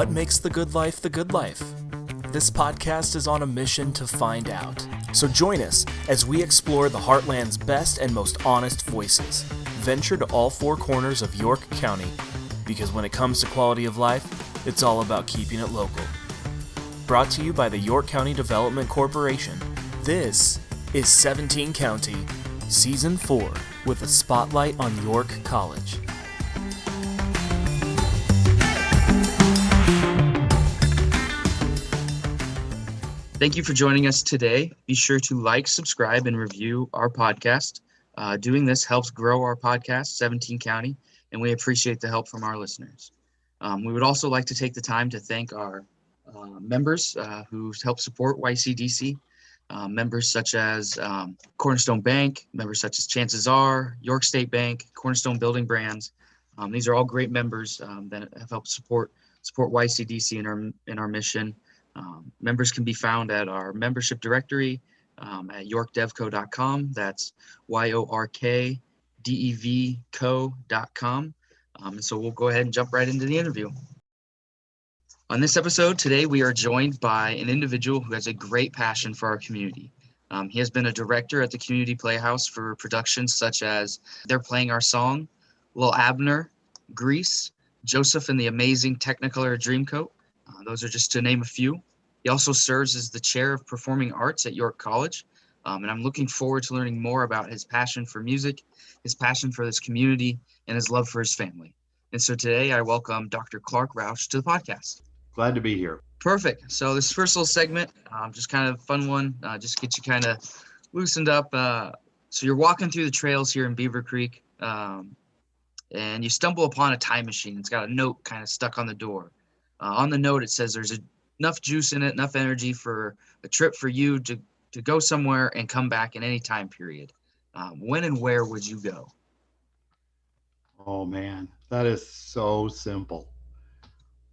What makes the good life the good life? This podcast is on a mission to find out. So join us as we explore the Heartland's best and most honest voices. Venture to all four corners of York County, because when it comes to quality of life, it's all about keeping it local. Brought to you by the York County Development Corporation, this is 17 County, Season 4, with a spotlight on York College. Thank you for joining us today. Be sure to like, subscribe, and review our podcast. Doing this helps grow our podcast, 17 County, and we appreciate the help from our listeners. We would also like to take the time to thank our members who help support YCDC, members such as Cornerstone Bank, members such as Chances Are, York State Bank, Cornerstone Building Brands. These are all great members that have helped support YCDC in our mission. Members can be found at our membership directory at yorkdevco.com. That's YORKDEVco.com. And so we'll go ahead and jump right into the interview. On this episode today, we are joined by an individual who has a great passion for our community. He has been a director at the Community Playhouse for productions such as They're Playing Our Song, Lil Abner, Grease, Joseph and the Amazing Technicolor Dreamcoat. Those are just to name a few. He also serves as the chair of performing arts at York College. And I'm looking forward to learning more about his passion for music, his passion for this community, and his love for his family. And so today I welcome Dr. Clark Roush to the podcast. Glad to be here. Perfect. So this first little segment, just kind of a fun one, just get you kind of loosened up. So you're walking through the trails here in Beaver Creek, and you stumble upon a time machine. It's got a note kind of stuck on the door. On the note, it says there's enough juice in it, enough energy for a trip for you to go somewhere and come back in any time period. When and where would you go? Oh man, that is so simple.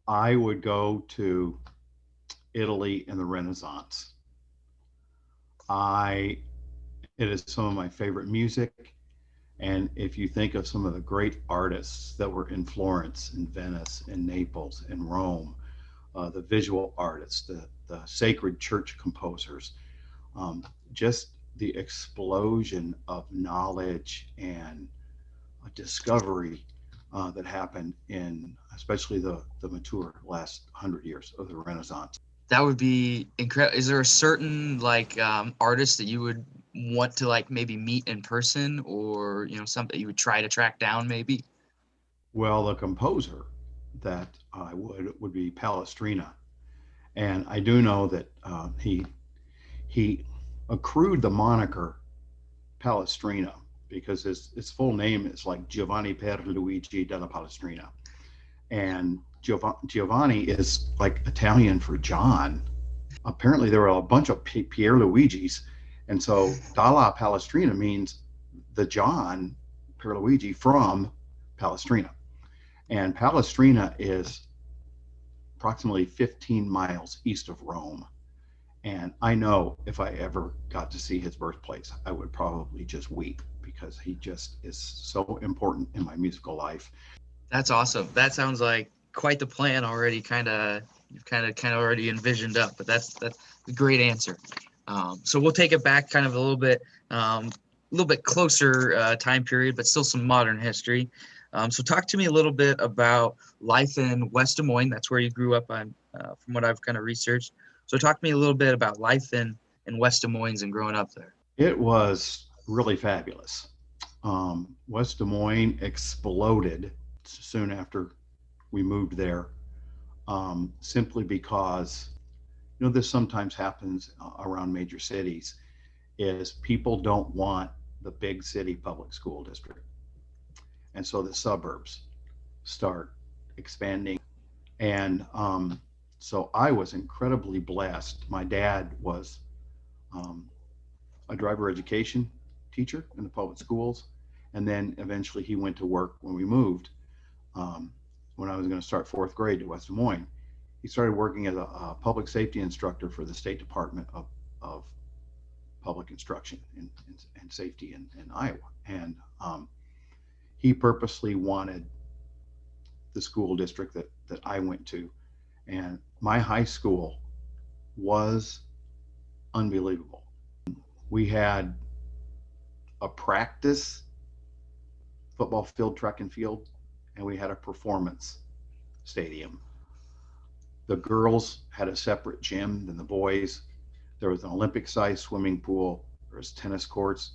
I would go to Italy in the Renaissance. It is some of my favorite music. And if you think of some of the great artists that were in Florence and Venice and Naples and Rome, the visual artists, the sacred church composers, just the explosion of knowledge and discovery that happened in especially the mature last 100 years of the Renaissance. That would be incredible. Is there a certain artist that you would want to maybe meet in person, or something you would try to track down maybe? Well, the composer that I would be Palestrina, and I do know that he accrued the moniker Palestrina because his full name is like Giovanni Pierluigi della Palestrina, and Giovanni is like Italian for John. Apparently there were a bunch of Pierluigis, and so Dalla Palestrina means the John Pierluigi from Palestrina. And Palestrina is approximately 15 miles east of Rome. And I know if I ever got to see his birthplace, I would probably just weep because he just is so important in my musical life. That's awesome. That sounds like quite the plan already. You've kind of already envisioned up, but that's a great answer. So we'll take it back kind of a little bit closer time period, but still some modern history. So talk to me a little bit about life in West Des Moines. That's where you grew up from what I've kind of researched. So talk to me a little bit about life in West Des Moines and growing up there. It was really fabulous. West Des Moines exploded soon after we moved there, simply because, this sometimes happens around major cities, is people don't want the big city public school district. And so the suburbs start expanding. And so I was incredibly blessed. My dad was a driver education teacher in the public schools. And then eventually he went to work when we moved. When I was going to start fourth grade to West Des Moines, he started working as a public safety instructor for the State Department of Public Instruction and Safety in Iowa. And he purposely wanted the school district that I went to And my high school was unbelievable. We had a practice football field, track and field, and we had a performance stadium. The girls had a separate gym than the boys. There was an Olympic-sized swimming pool. There was tennis courts.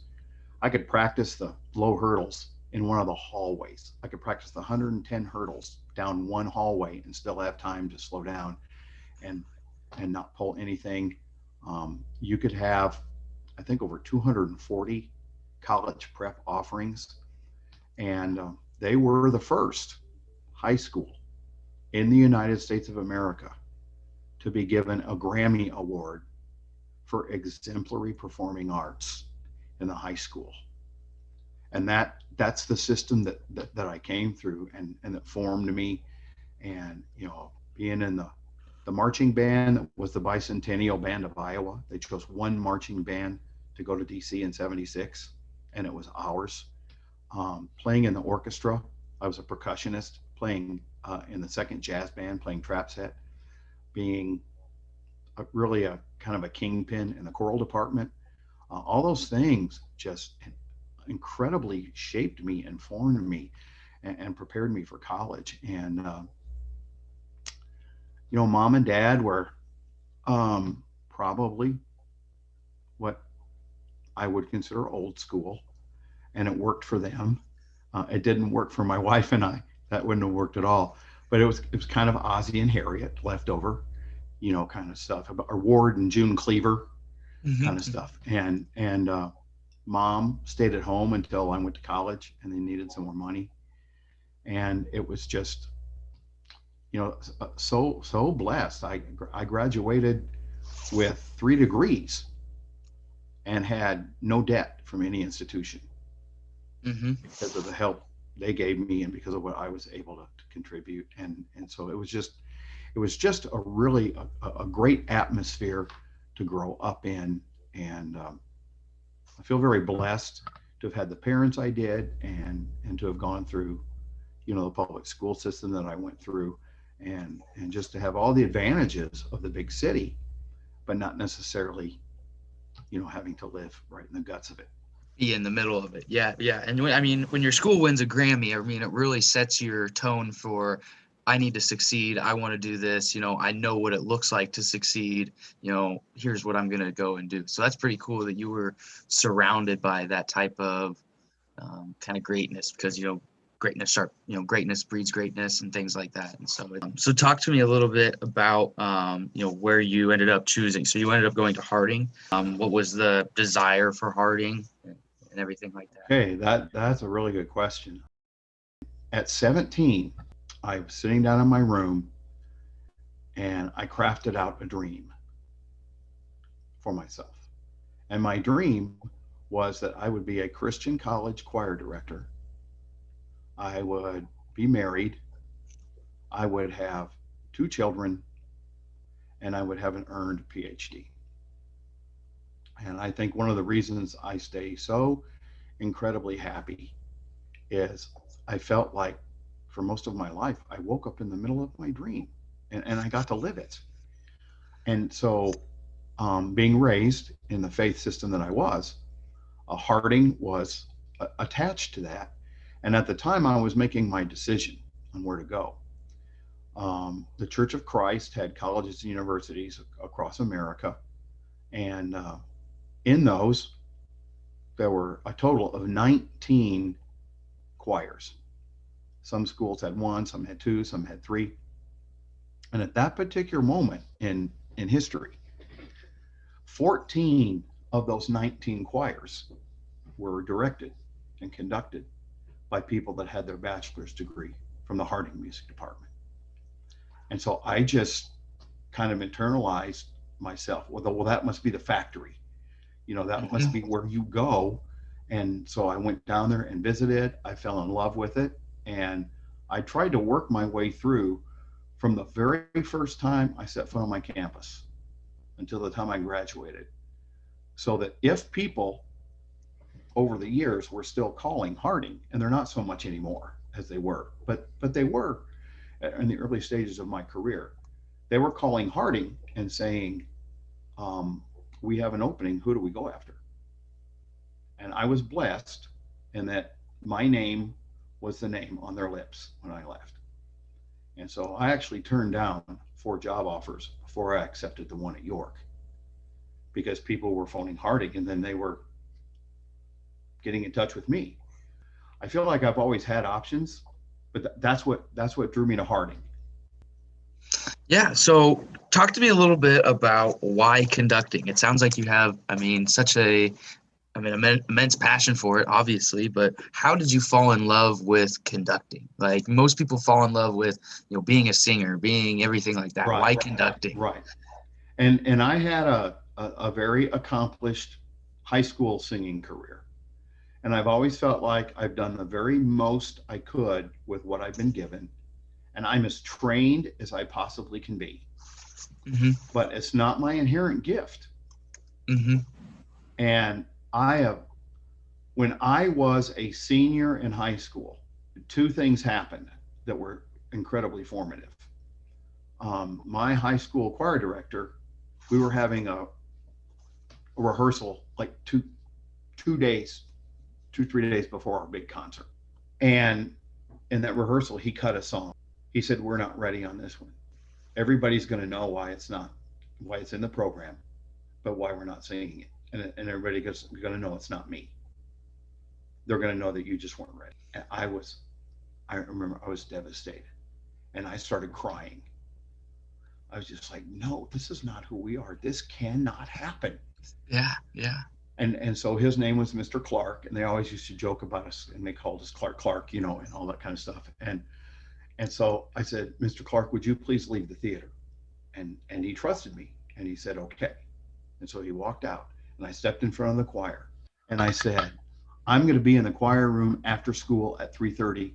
I could practice the low hurdles in one of the hallways. I could practice the 110 hurdles down one hallway and still have time to slow down and not pull anything. You could have, I think, over 240 college prep offerings, and they were the first high school in the United States of America to be given a Grammy Award for exemplary performing arts in the high school. And that's the system that I came through and that formed me. And, being in the marching band that was the Bicentennial Band of Iowa. They chose one marching band to go to DC in '76, and it was ours. Playing in the orchestra, I was a percussionist, playing in the second jazz band, playing trap set, being really a kind of a kingpin in the choral department. All those things just incredibly shaped me and formed me and prepared me for college. And, mom and dad were probably what I would consider old school, and it worked for them. It didn't work for my wife and I. That wouldn't have worked at all. But it was kind of Ozzie and Harriet left over, kind of stuff, or Ward and June Cleaver kind of stuff. And mom stayed at home until I went to college, and they needed some more money. And it was just, so blessed. I graduated with 3 degrees and had no debt from any institution because of the help they gave me and because of what I was able to contribute. And so it was just a really a great atmosphere to grow up in. And I feel very blessed to have had the parents I did and to have gone through, the public school system that I went through, and just to have all the advantages of the big city, but not necessarily, having to live right in the guts of it. Be in the middle of it. Yeah. And when your school wins a Grammy, it really sets your tone for, I need to succeed. I want to do this. I know what it looks like to succeed. Here's what I'm going to go and do. So that's pretty cool that you were surrounded by that type of kind of greatness, because, greatness breeds greatness and things like that. And so talk to me a little bit about, where you ended up choosing. So you ended up going to Harding. What was the desire for Harding and everything like that? Okay, that's a really good question. At 17, I was sitting down in my room and I crafted out a dream for myself. And my dream was that I would be a Christian college choir director. I would be married. I would have 2 children, and I would have an earned PhD. And I think one of the reasons I stay so incredibly happy is I felt like for most of my life, I woke up in the middle of my dream and I got to live it. And so being raised in the faith system that I was, Harding was attached to that. And at the time I was making my decision on where to go. The Church of Christ had colleges and universities across America. And in those, there were a total of 19 choirs. Some schools had 1, some had 2, some had 3. And at that particular moment in history, 14 of those 19 choirs were directed and conducted by people that had their bachelor's degree from the Harding Music Department. And so I just kind of internalized myself, well, that must be the factory. That must be where you go. And so I went down there and visited. I fell in love with it. And I tried to work my way through from the very first time I set foot on my campus until the time I graduated. So that if people over the years were still calling Harding, and they're not so much anymore as they were, but they were in the early stages of my career, they were calling Harding and saying, we have an opening. Who do we go after? And I was blessed in that my name was the name on their lips when I left. And so I actually turned down 4 job offers before I accepted the one at York, because people were phoning Harding and then they were getting in touch with me. I feel like I've always had options, but that's what drew me to Harding. Yeah. So talk to me a little bit about why conducting. It sounds like you have, such immense passion for it, obviously, but how did you fall in love with conducting? Like most people fall in love with, being a singer, being everything like that. Right. Why conducting? Right. And I had a very accomplished high school singing career. And I've always felt like I've done the very most I could with what I've been given. And I'm as trained as I possibly can be. Mm-hmm. But it's not my inherent gift. Mm-hmm. And when I was a senior in high school, 2 things happened that were incredibly formative. My high school choir director, we were having a rehearsal like 3 days before our big concert. And in that rehearsal, he cut a song. He said, we're not ready on this one. Everybody's going to know why it's in the program, but why we're not singing it. And everybody's going to know it's not me. They're going to know that you just weren't ready. And I remember I was devastated and I started crying. I was just like, no, this is not who we are. This cannot happen. Yeah. Yeah. And so his name was Mr. Clark, and they always used to joke about us, and they called us Clark, and all that kind of stuff. And so I said, Mr. Clark, would you please leave the theater? And he trusted me, and he said, okay. And so he walked out, and I stepped in front of the choir, and I said, I'm going to be in the choir room after school at 3:30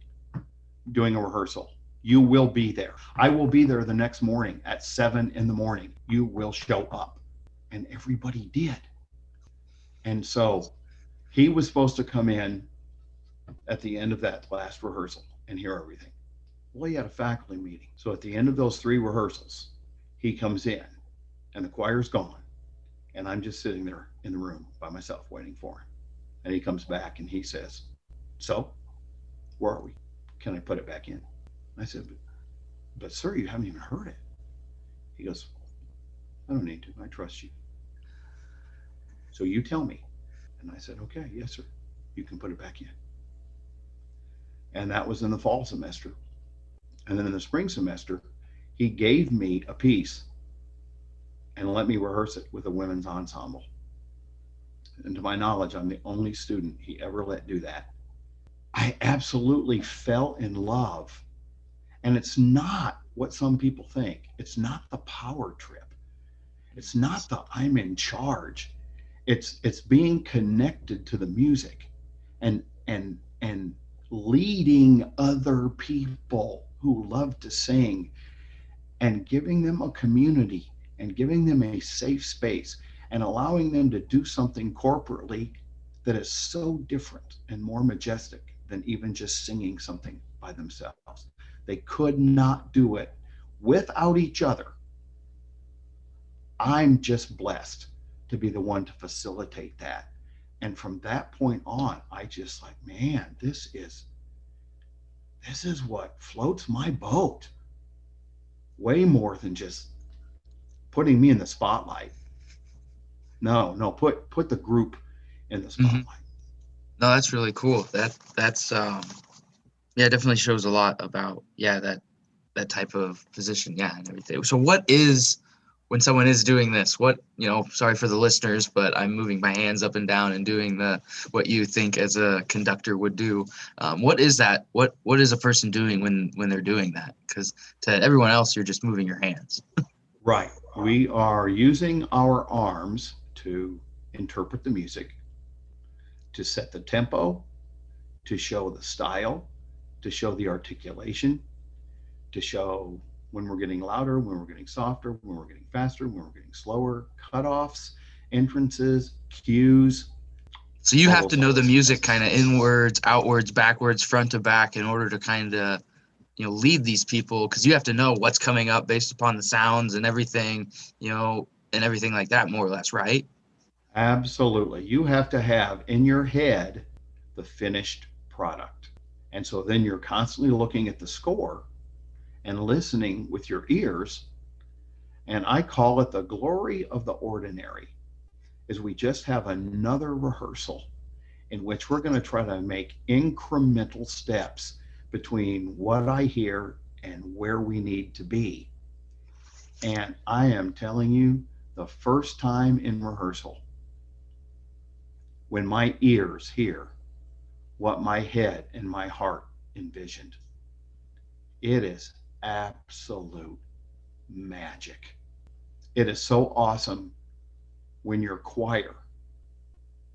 doing a rehearsal. You will be there. I will be there the next morning at 7 a.m. You will show up. And everybody did. And so he was supposed to come in at the end of that last rehearsal and hear everything. Well, he had a faculty meeting. So at the end of those 3 rehearsals, he comes in and the choir's gone. And I'm just sitting there in the room by myself waiting for him. And he comes back and he says, so where are we? Can I put it back in? I said, but sir, you haven't even heard it. He goes, I don't need to. I trust you. So you tell me. And I said, okay, yes, sir. You can put it back in. And that was in the fall semester. And then in the spring semester, he gave me a piece and let me rehearse it with a women's ensemble. And to my knowledge, I'm the only student he ever let do that. I absolutely fell in love. And it's not what some people think. It's not the power trip. It's not the I'm in charge. It's being connected to the music and leading other people who love to sing and giving them a community and giving them a safe space and allowing them to do something corporately that is so different and more majestic than even just singing something by themselves. They could not do it without each other. I'm just blessed to be the one to facilitate that. And from that point on, I just like, man, this is what floats my boat. Way more than just putting me in the spotlight. No, put the group in the spotlight. Mm-hmm. No, that's really cool. That's it definitely shows a lot about that type of position, and everything. So what is, when someone is doing this, what, sorry for the listeners, but I'm moving my hands up and down and doing what you think as a conductor would do. What is that? What is a person doing when they're doing that? Because to everyone else, you're just moving your hands. Right. We are using our arms to interpret the music, to set the tempo, to show the style, to show the articulation, to show when we're getting louder, when we're getting softer, when we're getting faster, when we're getting slower, cutoffs, entrances, cues. So you have to know the music kind of inwards, outwards, backwards, front to back in order to kind of lead these people, because you have to know what's coming up based upon the sounds and everything, and everything like that, more or less, right? Absolutely. You have to have in your head the finished product. And so then you're constantly looking at the score and listening with your ears. And I call it the glory of the ordinary, is we just have another rehearsal in which we're going to try to make incremental steps between what I hear and where we need to be. And I am telling you, the first time in rehearsal, when my ears hear what my head and my heart envisioned, it is absolute magic. It is so awesome when your choir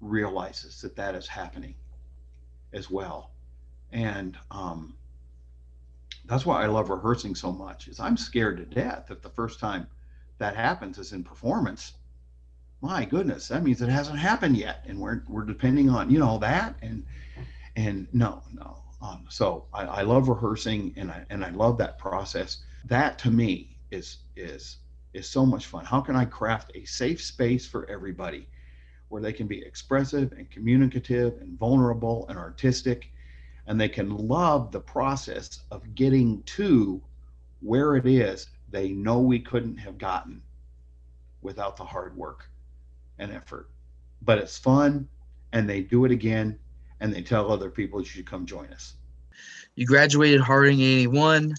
realizes that that is happening as well. And that's why I love rehearsing so much, is I'm scared to death if the first time that happens is in performance. My goodness, that means it hasn't happened yet, and we're depending on that, and no. So I love rehearsing, and I love that process. That to me is so much fun. How can I craft a safe space for everybody where they can be expressive and communicative and vulnerable and artistic, and they can love the process of getting to where it is they know we couldn't have gotten without the hard work and effort. But it's fun, and they do it again, and they tell other people you should come join us. You graduated Harding in 81.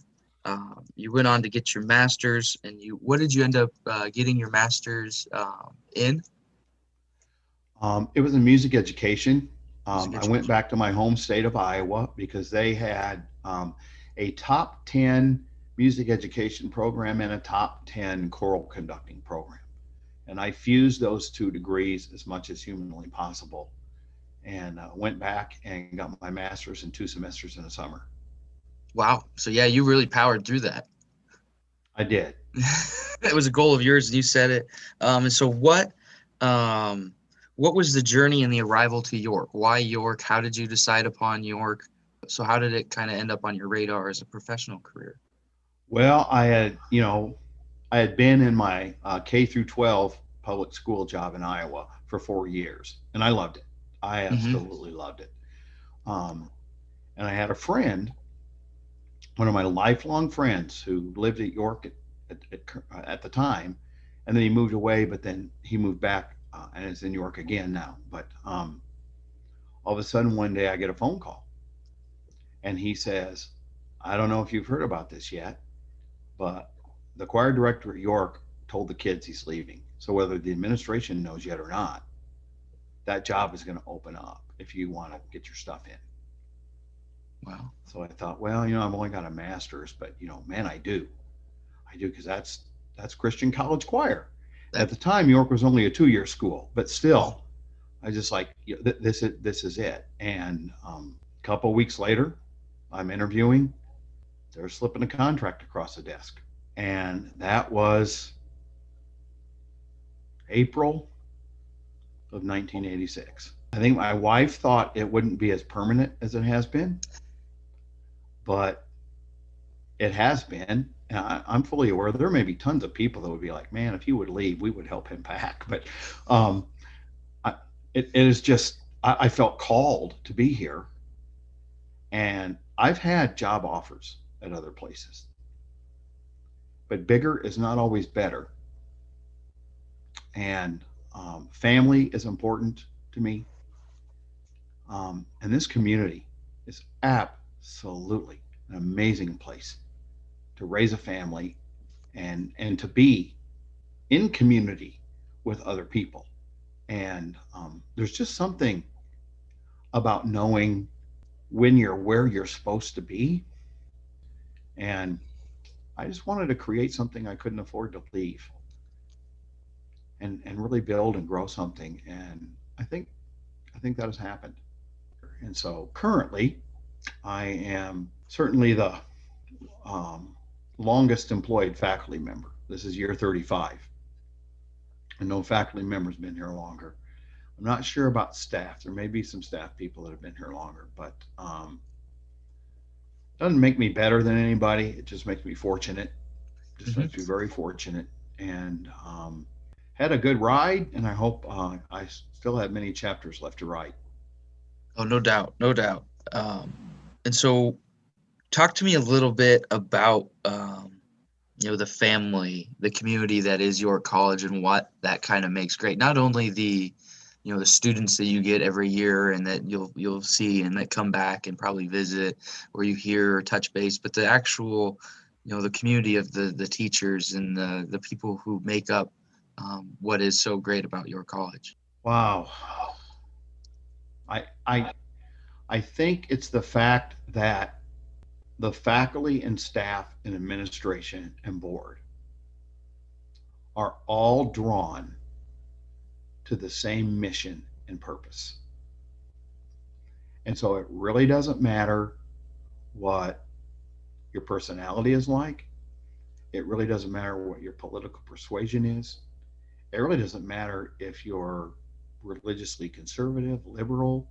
You went on to get your master's, and what did you end up getting your master's in? It was in music education. I went back to my home state of Iowa because they had a top 10 music education program and a top 10 choral conducting program. And I fused those two degrees as much as humanly possible, and went back and got my master's in 2 semesters in the summer. Wow. So yeah, you really powered through that. I did. It was a goal of yours, and you said it. And so what was the journey and the arrival to York? Why York? How did you decide upon York? So how did it kind of end up on your radar as a professional career? Well, I had been in my K through 12 public school job in Iowa for 4 years, and I loved it. I absolutely loved it. And I had a friend, one of my lifelong friends, who lived at York at the time, and then he moved away, but then he moved back and is in York again now. But all of a sudden one day I get a phone call, and he says, I don't know if you've heard about this yet, but the choir director at York told the kids he's leaving. So whether the administration knows yet or not, that job is going to open up if you want to get your stuff in. Wow. So I thought, well, I've only got a master's, but man, I do because that's Christian college choir. At the time, York was only a 2-year school, but still, I just like, this is it. And a couple of weeks later, I'm interviewing. They're slipping a contract across the desk, and that was April of 1986. I think my wife thought it wouldn't be as permanent as it has been, but it has been. And I'm fully aware there may be tons of people that would be like, man, if he would leave, we would help him pack. But it is just, I felt called to be here. And I've had job offers at other places, but bigger is not always better. And family is important to me. And this community is absolutely an amazing place to raise a family and to be in community with other people. And there's just something about knowing when you're where you're supposed to be. And I just wanted to create something I couldn't afford to leave, and really build and grow something. And I think that has happened. And so currently I am certainly the longest employed faculty member. This is year 35. And no faculty member's been here longer. I'm not sure about staff. There may be some staff people that have been here longer, but Doesn't make me better than anybody. It just makes me fortunate. Just Mhm. makes me very fortunate, and had a good ride. And I hope I still have many chapters left to write. Oh, no doubt, no doubt. And so, talk to me a little bit about the family, the community that is York College, and what that kind of makes great. Not only the students that you get every year and that you'll see and that come back and probably visit, or you hear or touch base, but the actual, the community of the teachers and the people who make up what is so great about your college. Wow. I I I think it's the fact that the faculty and staff and administration and board are all drawn to the same mission and purpose. And so it really doesn't matter what your personality is like. It really doesn't matter what your political persuasion is. It really doesn't matter if you're religiously conservative, liberal,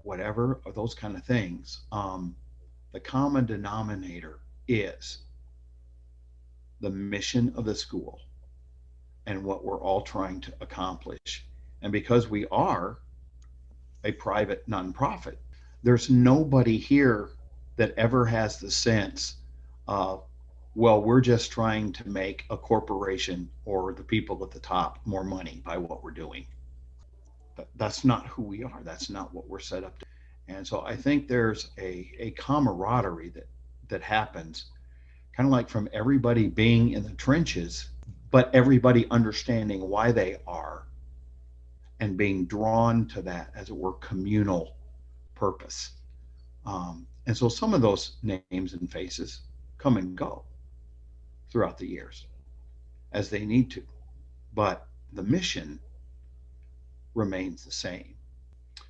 whatever, or those kind of things. The common denominator is the mission of the school and what we're all trying to accomplish. And because we are a private nonprofit, there's nobody here that ever has the sense of, well, we're just trying to make a corporation or the people at the top more money by what we're doing. That's not who we are. That's not what we're set up to. And so I think there's a camaraderie that happens kind of like from everybody being in the trenches, but everybody understanding why they are and being drawn to that, as it were, communal purpose. And so some of those names and faces come and go throughout the years as they need to, but the mission remains the same.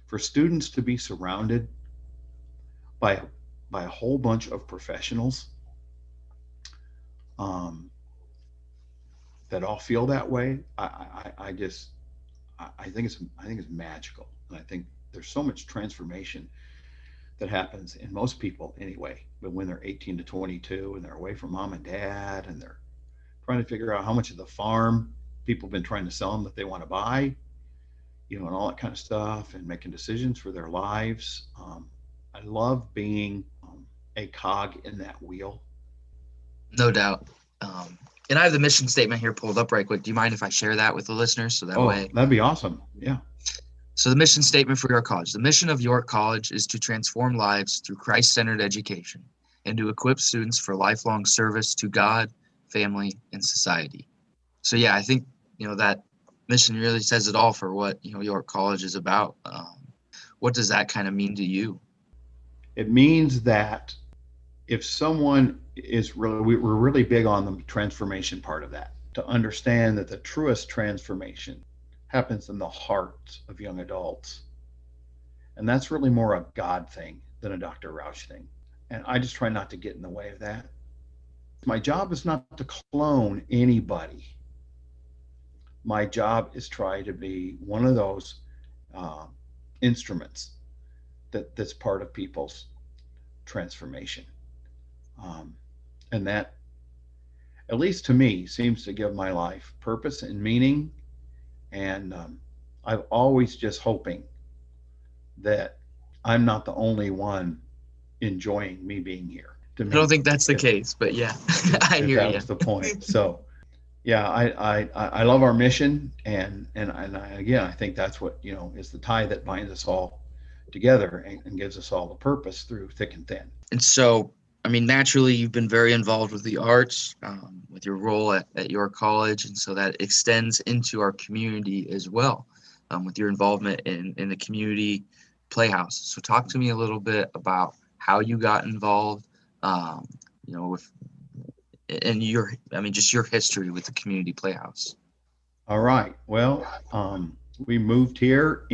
For students to be surrounded by a whole bunch of professionals that all feel that way, I just I think it's magical, and I think there's so much transformation that happens in most people anyway. But when they're 18 to 22 and they're away from mom and dad and they're trying to figure out how much of the farm people have been trying to sell them that they want to buy, and all that kind of stuff, and making decisions for their lives. I love being a cog in that wheel. No doubt. And I have the mission statement here pulled up right quick. Do you mind if I share that with the listeners so that way? That'd be awesome. Yeah. So the mission statement for York College. The mission of York College is to transform lives through Christ-centered education and to equip students for lifelong service to God, family, and society. So yeah, I think, that mission really says it all for what, York College is about. What does that kind of mean to you? It means that if someone is we're really big on the transformation part of that, to understand that the truest transformation happens in the hearts of young adults. And that's really more a God thing than a Dr. Roush thing. And I just try not to get in the way of that. My job is not to clone anybody. My job is try to be one of those instruments that's part of people's transformation. And that, at least to me, seems to give my life purpose and meaning. And I'm always just hoping that I'm not the only one enjoying me being here. I don't think that's the case, but yeah, I hear that you. was the point. So, yeah, I love our mission, and again, I think that's what is the tie that binds us all together and gives us all the purpose through thick and thin. And so, I mean, naturally, you've been very involved with the arts, with your role at your college, and so that extends into our community as well, with your involvement in the community Playhouse. So, talk to me a little bit about how you got involved, with just your history with the community Playhouse. All right. Well, we moved here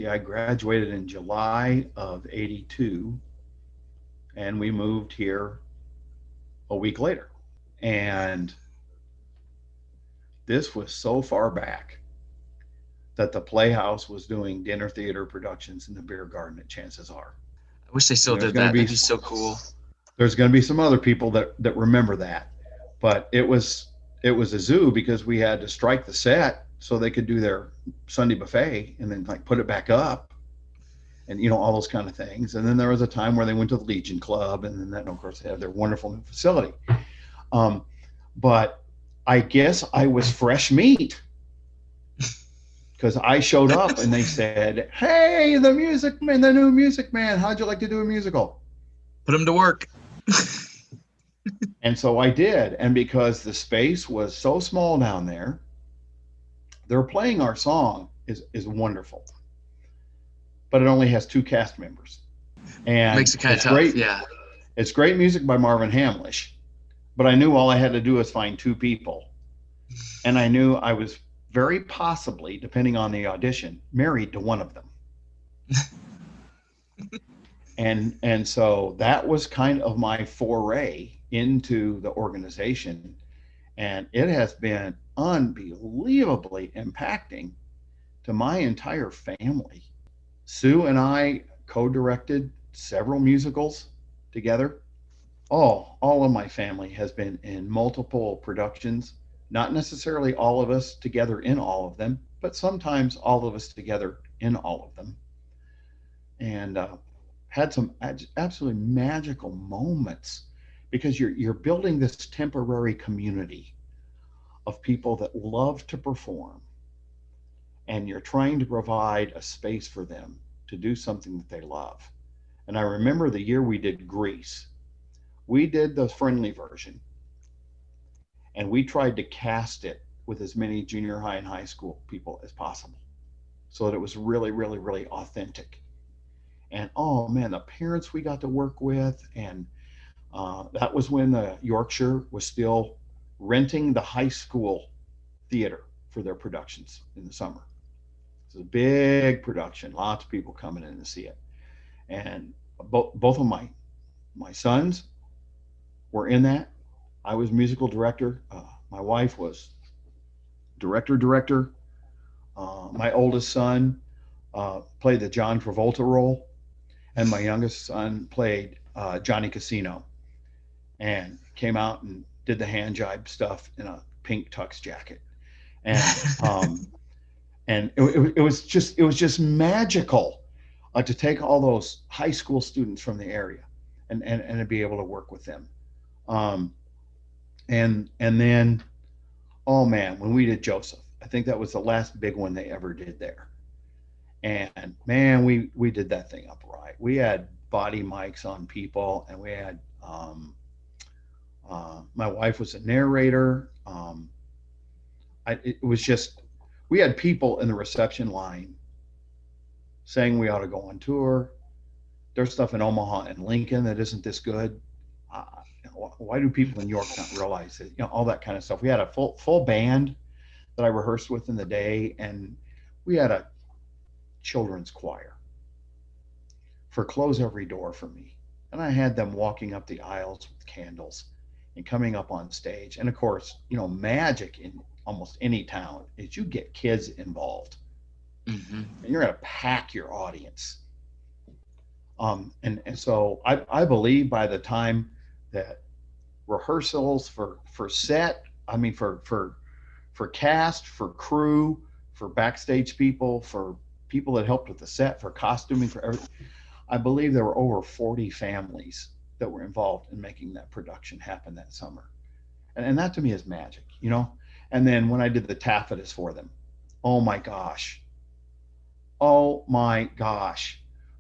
I graduated in July of '82, and we moved here a week later. And this was so far back that the Playhouse was doing dinner theater productions in the beer garden at Chances Are. I wish they still There's did going to that. be That'd be so cool. there's going to be some other people that remember that, but it was a zoo because we had to strike the set so they could do their Sunday buffet and then like put it back up, and all those kind of things. And then there was a time where they went to the Legion Club, and then of course they have their wonderful new facility. But I guess I was fresh meat because I showed up and they said, "Hey, the music man, the new music man, how'd you like to do a musical?" Put them to work. And so I did. And because the space was so small down there, they're playing our song is wonderful, but it only has 2 cast members. And Makes it kind of it's tough. great. Yeah. It's great music by Marvin Hamlish, but I knew all I had to do was find 2 people. And I knew I was very possibly, depending on the audition, married to one of them. And so that was kind of my foray into the organization. And it has been unbelievably impacting to my entire family. Sue and I co-directed several musicals together. All of my family has been in multiple productions, not necessarily all of us together in all of them, but sometimes all of us together in all of them. And had some absolutely magical moments because you're building this temporary community of people that love to perform, and you're trying to provide a space for them to do something that they love. And I remember the year we did Grease. We did the friendly version, and we tried to cast it with as many junior high and high school people as possible so that it was really, really, really authentic. And oh man, the parents we got to work with, and that was when the Yorkshire was still renting the high school theater for their productions in the summer. It's a big production, lots of people coming in to see it. And both of my sons were in that. I was musical director. My wife was director. My oldest son played the John Travolta role, and my youngest son played Johnny Casino, and came out and did the hand jibe stuff in a pink tux jacket. And it was just magical to take all those high school students from the area and to be able to work with them. And then, oh man, when we did Joseph, I think that was the last big one they ever did there. And man, we did that thing up right. We had body mics on people, and we had my wife was a narrator. It was just, we had people in the reception line saying we ought to go on tour. There's stuff in Omaha and Lincoln that isn't this good. Why do people in York not realize it? All that kind of stuff. We had a full band that I rehearsed with in the day, and we had a children's choir for Close Every Door for Me. And I had them walking up the aisles with candles and coming up on stage. And of course, magic in almost any town is you get kids involved. Mm-hmm. And you're going to pack your audience. And so I believe by the time that rehearsals for set, for cast, for crew, for backstage people, for people that helped with the set, for costuming, for everything, I believe there were over 40 families that were involved in making that production happen that summer. And that to me is magic, And then when I did the taffetas for them, oh my gosh.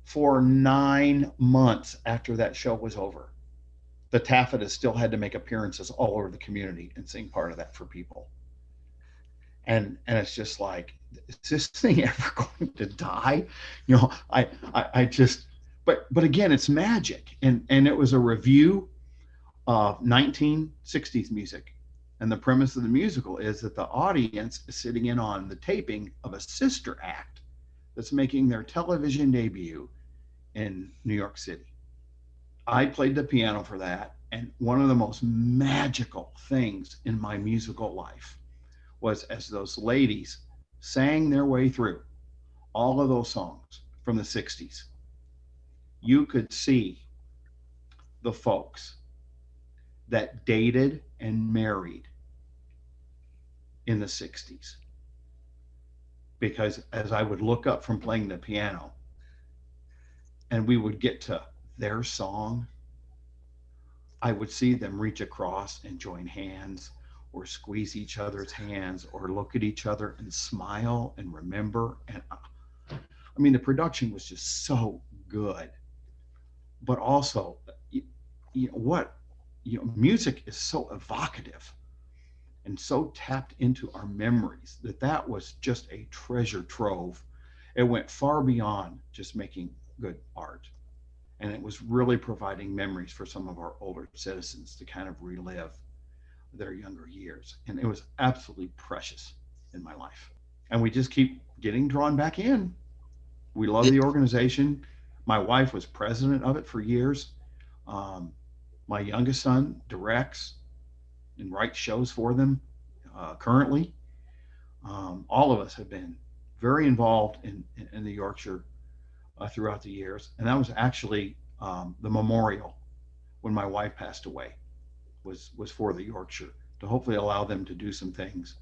For 9 months after that show was over, the taffetas still had to make appearances all over the community and sing part of that for people. And it's just like, is this thing ever going to die? I just, but again, it's magic. And it was a review of 1960s music. And the premise of the musical is that the audience is sitting in on the taping of a sister act that's making their television debut in New York City. I played the piano for that. And one of the most magical things in my musical life was as those ladies sang their way through all of those songs from the 60s. you could see the folks that dated and married in the 60s. Because as I would look up from playing the piano and we would get to their song, I would see them reach across and join hands or squeeze each other's hands or look at each other and smile and remember. And I mean, the production was just so good. But also, music is so evocative and so tapped into our memories that was just a treasure trove. It went far beyond just making good art. And it was really providing memories for some of our older citizens to kind of relive their younger years. And it was absolutely precious in my life. And we just keep getting drawn back in. We love the organization. My wife was president of it for years. My youngest son directs and writes shows for them currently. All of us have been very involved in the Yorkshire throughout the years. And that was actually the memorial when my wife passed away was for the Yorkshire, to hopefully allow them to do some things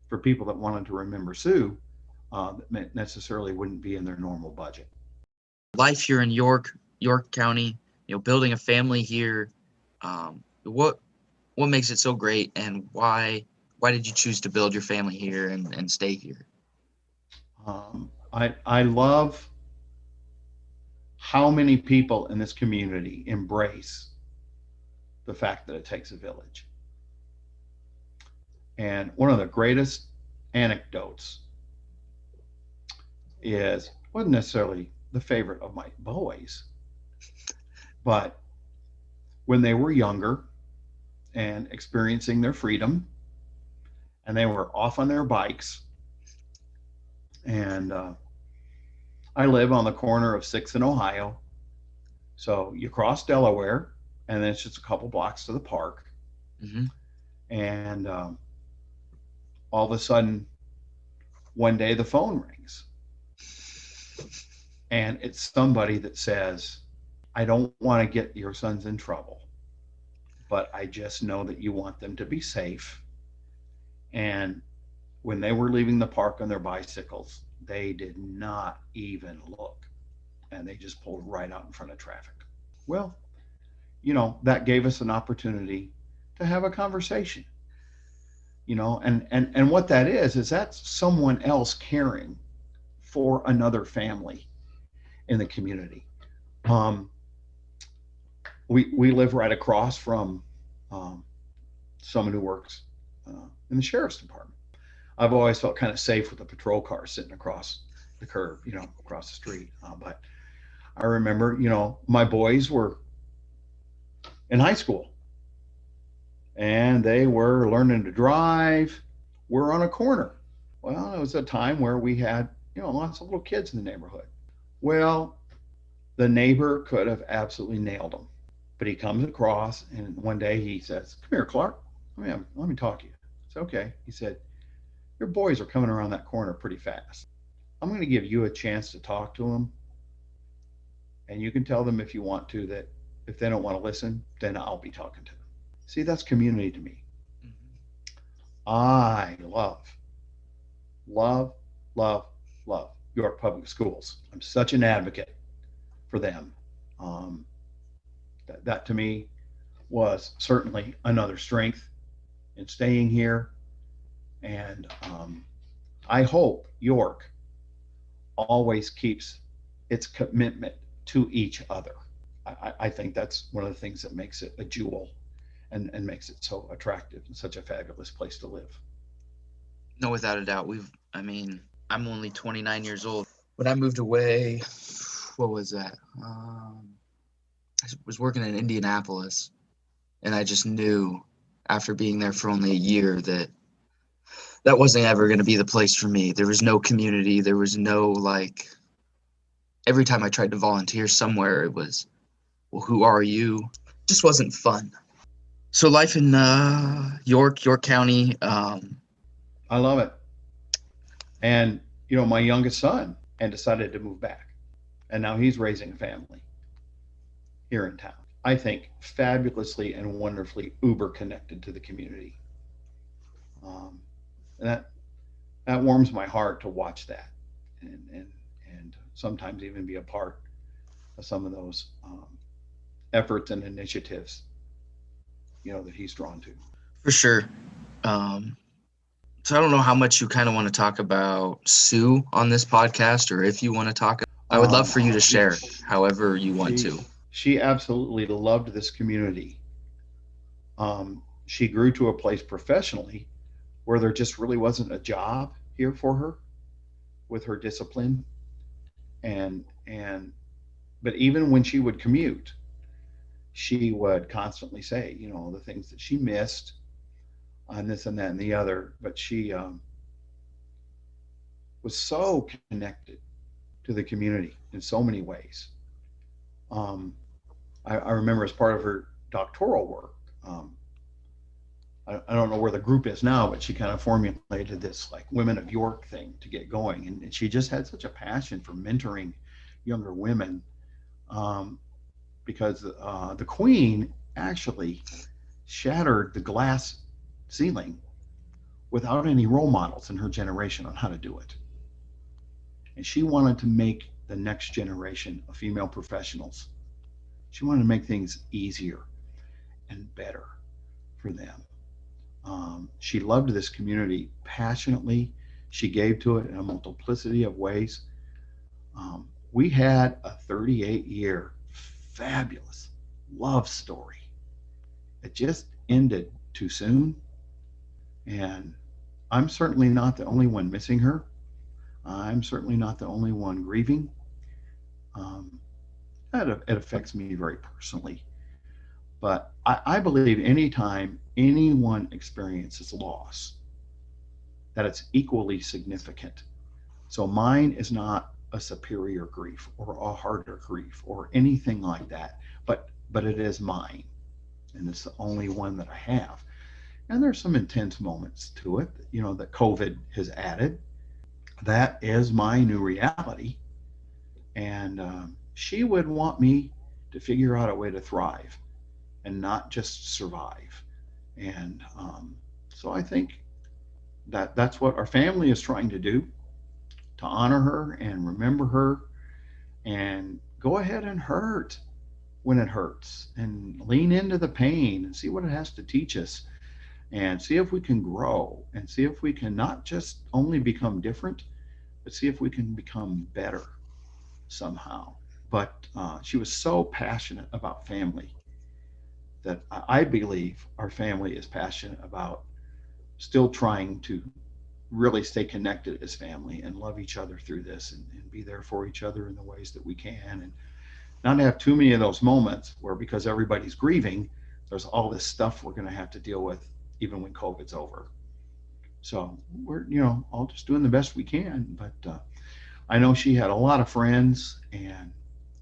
for people that wanted to remember Sue that necessarily wouldn't be in their normal budget. Life here in York County, building a family here, what makes it so great, and why did you choose to build your family here and stay here? I love how many people in this community embrace the fact that it takes a village. And one of the greatest anecdotes wasn't necessarily the favorite of my boys, but when they were younger and experiencing their freedom, and they were off on their bikes, and I live on the corner of 6th and Ohio, so you cross Delaware, and then it's just a couple blocks to the park. Mm-hmm. And all of a sudden, one day the phone rings, and it's somebody that says, I don't want to get your sons in trouble, but I just know that you want them to be safe. And when they were leaving the park on their bicycles, they did not even look, and they just pulled right out in front of traffic. Well, that gave us an opportunity to have a conversation, and what that is that's someone else caring for another family in the community. We live right across from someone who works in the sheriff's department. I've always felt kind of safe with a patrol car sitting across the curb, across the street. But I remember, my boys were in high school and they were learning to drive. We're on a corner. Well, it was a time where we had, lots of little kids in the neighborhood. Well, the neighbor could have absolutely nailed them, but he comes across and one day he says, "Come here, Clark. Let me talk to you." It's okay. He said, "Your boys are coming around that corner pretty fast. I'm going to give you a chance to talk to them. And you can tell them if you want to that if they don't want to listen, then I'll be talking to them." See, that's community to me. Mm-hmm. I love York Public Schools. I'm such an advocate for them. That to me was certainly another strength in staying here. And I hope York always keeps its commitment to each other. I think that's one of the things that makes it a jewel and makes it so attractive and such a fabulous place to live. No, without a doubt. I'm only 29 years old. When I moved away, what was that? I was working in Indianapolis, and I just knew after being there for only a year that wasn't ever going to be the place for me. There was no community. There was no, every time I tried to volunteer somewhere, it was, well, who are you? It just wasn't fun. So life in York County. I love it. And, my youngest son decided to move back, and now he's raising a family. here in town. I think fabulously and wonderfully uber connected to the community. Um, and that warms my heart to watch that, and sometimes even be a part of some of those efforts and initiatives, that he's drawn to. For sure. So I don't know how much you kind of want to talk about Sue on this podcast, or if you want to talk. I would love for you to share however you want to. She absolutely loved this community. She grew to a place professionally where there just really wasn't a job here for her with her discipline. But even when she would commute, she would constantly say, the things that she missed on this and that and the other. But she was so connected to the community in so many ways. I remember as part of her doctoral work, I don't know where the group is now, but she kind of formulated this like Women of York thing to get going. And she just had such a passion for mentoring younger women, because the Queen actually shattered the glass ceiling without any role models in her generation on how to do it. And she wanted to make the next generation of female professionals, she wanted to make things easier and better for them. She loved this community passionately. She gave to it in a multiplicity of ways. We had a 38-year fabulous love story. It just ended too soon. And I'm certainly not the only one missing her. I'm certainly not the only one grieving. It affects me very personally. But I believe anytime anyone experiences loss, that it's equally significant. So mine is not a superior grief or a harder grief or anything like that, but it is mine, and it's the only one that I have. And there's some intense moments to it, that COVID has added. That is my new reality. And she would want me to figure out a way to thrive and not just survive. And so I think that's what our family is trying to do, to honor her and remember her and go ahead and hurt when it hurts and lean into the pain and see what it has to teach us and see if we can grow and see if we can not just only become different, but see if we can become better somehow. But she was so passionate about family that I believe our family is passionate about still trying to really stay connected as family and love each other through this and be there for each other in the ways that we can, and not have too many of those moments where, because everybody's grieving, there's all this stuff we're going to have to deal with even when COVID's over. So we're, all just doing the best we can. But I know she had a lot of friends, and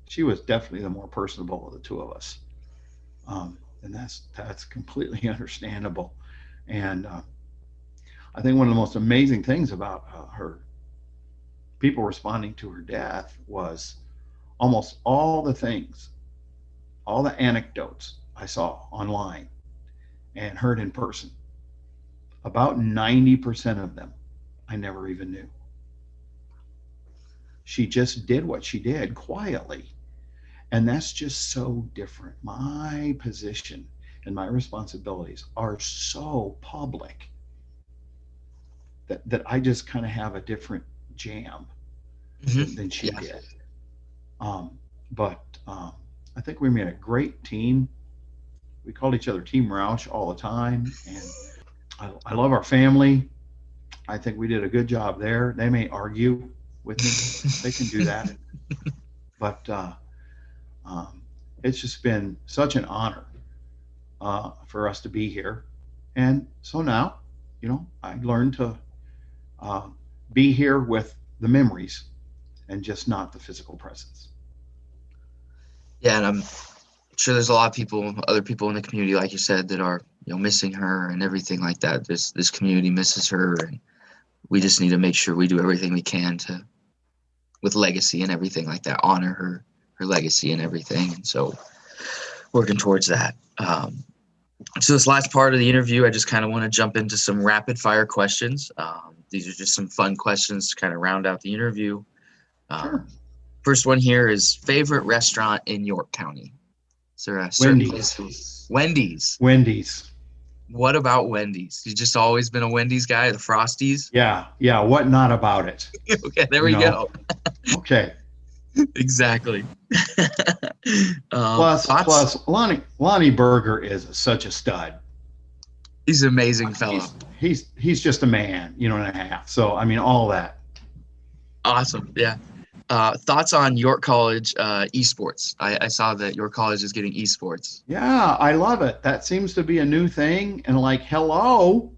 she was definitely the more personable of the two of us. And that's completely understandable. And I think one of the most amazing things about her people responding to her death was almost all the things, all the anecdotes I saw online and heard in person. About 90% of them I never even knew. She just did what she did quietly. And that's just so different. My position and my responsibilities are so public that I just kind of have a different jam than she did. But I think we made a great team. We called each other Team Roush all the time. And I love our family. I think we did a good job there. They may argue with me. They can do that. But it's just been such an honor for us to be here. And so now, I learned to be here with the memories and just not the physical presence. Yeah, and I'm sure there's a lot of other people in the community, like you said, that are missing her and everything like that. This community misses her, and we just need to make sure we do everything we can with legacy and everything like that, honor her legacy and everything. And so working towards that. So this last part of the interview, I just kind of want to jump into some rapid fire questions. These are just some fun questions to kind of round out the interview. Sure. First one here is favorite restaurant in York County. Is there a certain place? Wendy's. Wendy's. What about Wendy's? You just always been a Wendy's guy, the Frosties? Yeah. What not about it? Okay, there we go. Okay. Exactly. Plus, Lonnie Berger is such a stud. He's an amazing fellow. He's just a man, and a half. So, I mean, all that. Awesome. Yeah. Thoughts on York College esports? I saw that York College is getting esports. Yeah, I love it. That seems to be a new thing. And hello,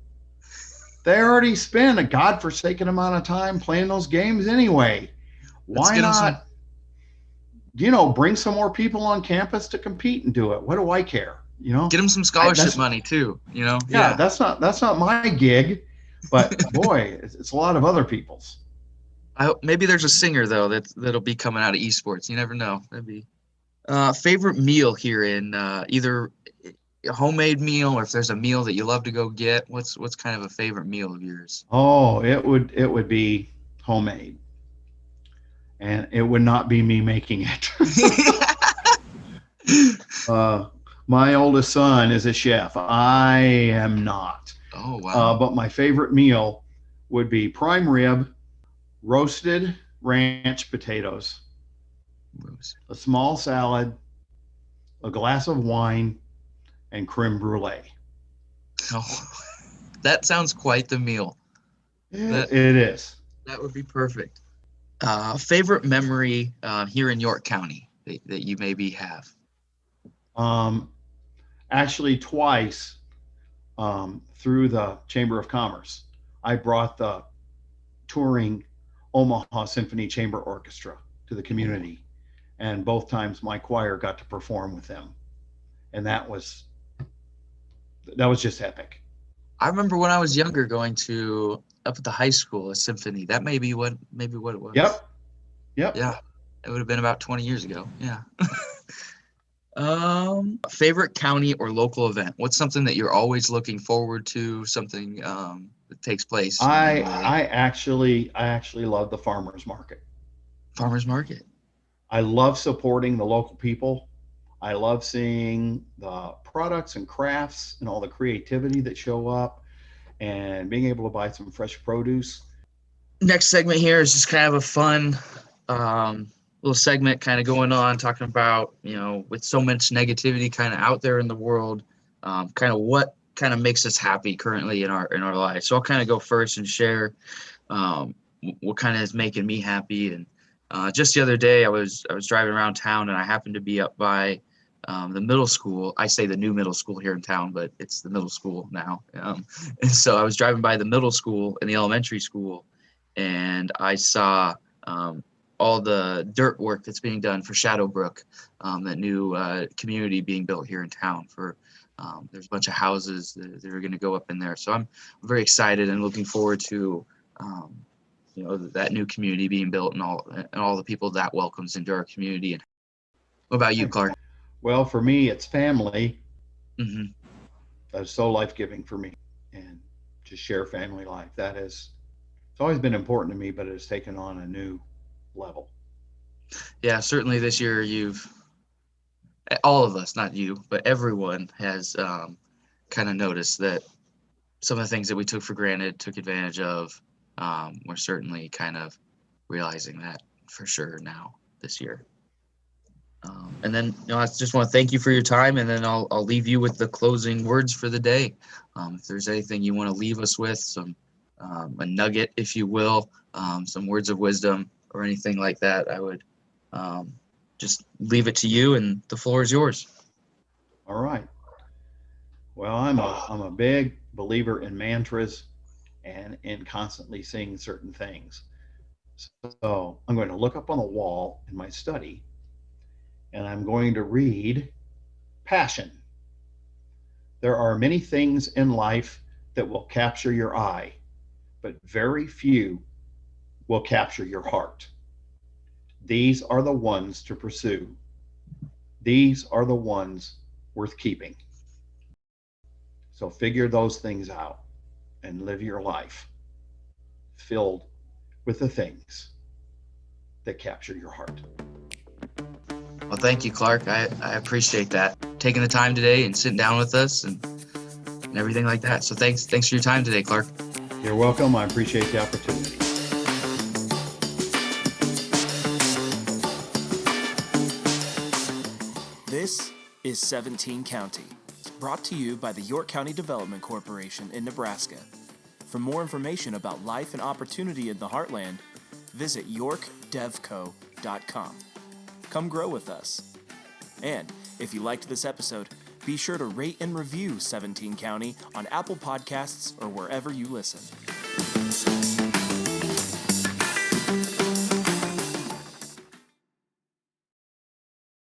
they already spend a godforsaken amount of time playing those games anyway. Why not, bring some more people on campus to compete and do it? What do I care? Get them some scholarship money too, Yeah, that's not my gig, but boy, it's a lot of other people's. Maybe there's a singer though that'll be coming out of esports. You never know. That'd be favorite meal here in either a homemade meal or if there's a meal that you love to go get. What's kind of a favorite meal of yours? Oh, it would be homemade, and it would not be me making it. My oldest son is a chef. I am not. Oh wow! But my favorite meal would be prime rib, roasted ranch potatoes, a small salad, a glass of wine, and creme brulee. Oh, that sounds quite the meal. It is. That would be perfect. Favorite memory here in York County that you maybe have? Actually, twice through the Chamber of Commerce, I brought the touring Omaha Symphony Chamber Orchestra to the community, and both times my choir got to perform with them, and that was just epic. I remember when I was younger going to up at the high school a symphony. That may be what it was. Yep. Yeah, it would have been about 20 years ago. Yeah. Favorite county or local event? What's something that you're always looking forward to? Something that takes place? I actually love the farmers market. Farmers market. I love supporting the local people. I love seeing the products and crafts and all the creativity that show up, and being able to buy some fresh produce. Next segment here is just kind of a fun little segment kind of going on, talking about, with so much negativity kind of out there in the world, kind of what kind of makes us happy currently in our lives. So I'll kind of go first and share what kind of is making me happy. And just the other day I was driving around town, and I happened to be up by the middle school. I say the new middle school here in town, but it's the middle school now. And so I was driving by the middle school and the elementary school, and I saw all the dirt work that's being done for Shadowbrook, that new community being built here in town. For there's a bunch of houses that are going to go up in there. So I'm very excited and looking forward to that new community being built, and all the people that welcomes into our community. And what about you, Clark? Well, for me, it's family. Mm-hmm. That's so life-giving for me, and to share family life. It's always been important to me, but it has taken on a new level. Yeah, certainly this year all of us, not you, but everyone has kind of noticed that some of the things that we took for granted, took advantage of, we're certainly kind of realizing that for sure now this year. And then, I just want to thank you for your time, and then I'll leave you with the closing words for the day. If there's anything you want to leave us with, some a nugget, if you will, some words of wisdom or anything like that, I would just leave it to you, and the floor is yours. All right. Well, I'm a big believer in mantras and in constantly seeing certain things. So I'm going to look up on the wall in my study, and I'm going to read passion. There are many things in life that will capture your eye, but very few will capture your heart. These are the ones to pursue. These are the ones worth keeping. So figure those things out and live your life filled with the things that capture your heart. Well, thank you, Clark. I appreciate that. Taking the time today and sitting down with us and everything like that. So thanks for your time today, Clark. You're welcome. I appreciate the opportunity. This is 17 County, brought to you by the York County Development Corporation in Nebraska. For more information about life and opportunity in the Heartland, visit yorkdevco.com. Come grow with us. And if you liked this episode, be sure to rate and review 17 County on Apple Podcasts or wherever you listen.